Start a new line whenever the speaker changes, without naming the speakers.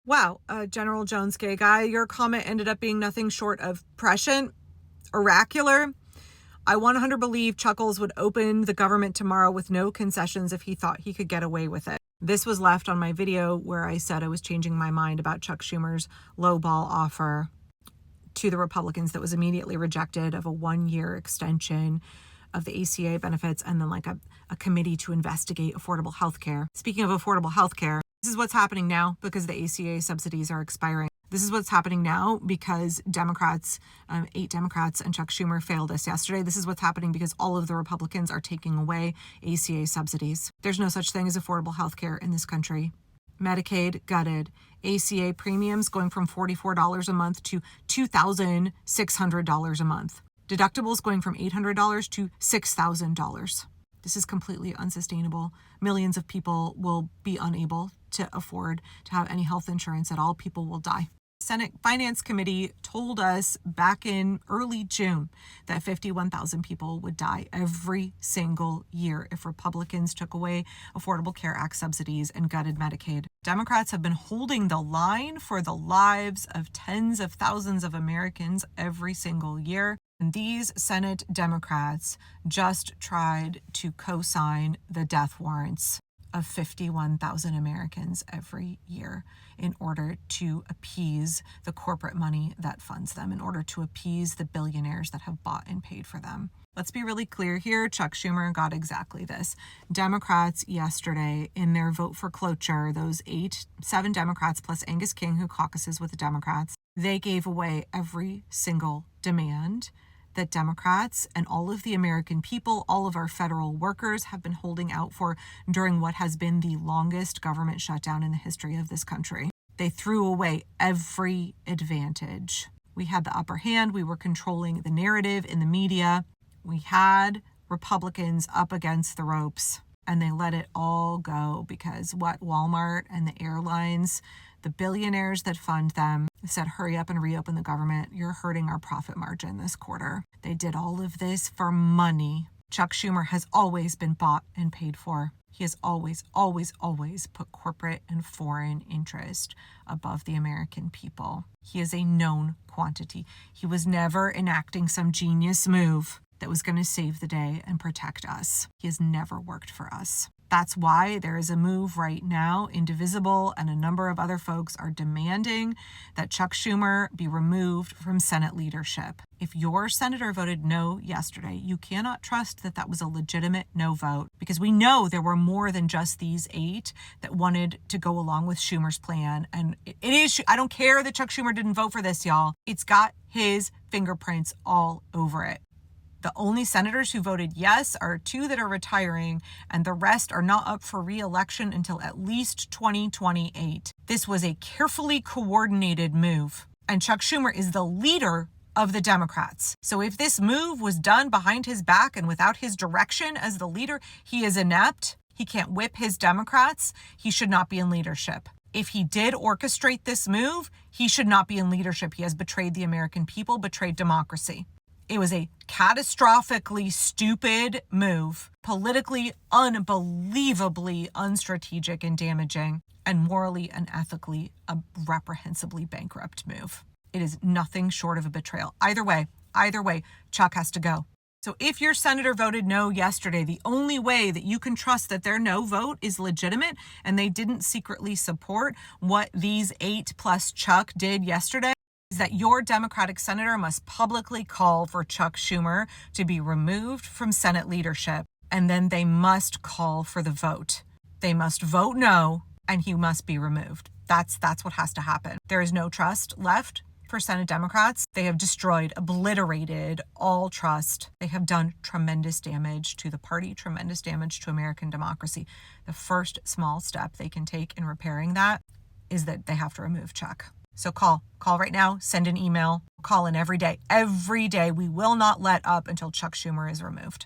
Wow, General Jones gay guy, your comment ended up being nothing short of prescient, oracular. I 100 believe Chuckles would open the government tomorrow with no concessions if he thought he could get away with it. This was left on my video where I said I was changing my mind about Chuck Schumer's lowball offer to the Republicans that was immediately rejected of a 1-year extension of the ACA benefits and then like a committee to investigate affordable health care. Speaking of affordable health care, this is what's happening now because the ACA subsidies are expiring. This is what's happening now because Democrats, 8 Democrats and Chuck Schumer failed us yesterday. This is what's happening because all of the Republicans are taking away ACA subsidies. There's no such thing as affordable health care in this country. Medicaid gutted. ACA premiums going from $44 a month to $2,600 a month. Deductibles going from $800 to $6,000. This is completely unsustainable. Millions of people will be unable to afford to have any health insurance at all. People will die. Senate Finance Committee told us back in early June that 51,000 people would die every single year if Republicans took away Affordable Care Act subsidies and gutted Medicaid. Democrats have been holding the line for the lives of tens of thousands of Americans every single year. And these Senate Democrats just tried to co-sign the death warrants of 51,000 Americans every year in order to appease the corporate money that funds them, in order to appease the billionaires that have bought and paid for them. Let's be really clear here. Chuck Schumer got exactly this. Democrats yesterday in their vote for cloture, those 7 Democrats plus Angus King, who caucuses with the Democrats, they gave away every single demand that Democrats and all of the American people, all of our federal workers have been holding out for during what has been the longest government shutdown in the history of this country. They threw away every advantage. We had the upper hand. We were controlling the narrative in the media. We had Republicans up against the ropes, and they let it all go because Walmart and the airlines, the billionaires that fund them, said, hurry up and reopen the government. You're hurting our profit margin this quarter. They did all of this for money. Chuck Schumer has always been bought and paid for. He has always, always, always put corporate and foreign interest above the American people. He is a known quantity. He was never enacting some genius move that was going to save the day and protect us. He has never worked for us. That's why there is a move right now. Indivisible and a number of other folks are demanding that Chuck Schumer be removed from Senate leadership. If your senator voted no yesterday, you cannot trust that that was a legitimate no vote, because we know there were more than just these 8 that wanted to go along with Schumer's plan. And it is, I don't care that Chuck Schumer didn't vote for this, y'all. It's got his fingerprints all over it. The only senators who voted yes are 2 that are retiring, and the rest are not up for re-election until at least 2028. This was a carefully coordinated move, and Chuck Schumer is the leader of the Democrats. So if this move was done behind his back and without his direction as the leader, he is inept. He can't whip his Democrats. He should not be in leadership. If he did orchestrate this move, he should not be in leadership. He has betrayed the American people, betrayed democracy. It was a catastrophically stupid move, politically unbelievably unstrategic and damaging, and morally and ethically a reprehensibly bankrupt move. It is nothing short of a betrayal. Either way, Chuck has to go. So if your senator voted no yesterday, the only way that you can trust that their no vote is legitimate and they didn't secretly support what these 8 plus Chuck did yesterday is that your Democratic senator must publicly call for Chuck Schumer to be removed from Senate leadership, and then they must call for the vote. They must vote no, and he must be removed. That's what has to happen. There is no trust left for Senate Democrats. They have destroyed, obliterated all trust. They have done tremendous damage to the party, tremendous damage to American democracy. The first small step they can take in repairing that is that they have to remove Chuck. So call right now, send an email, call in every day. Every day. We will not let up until Chuck Schumer is removed.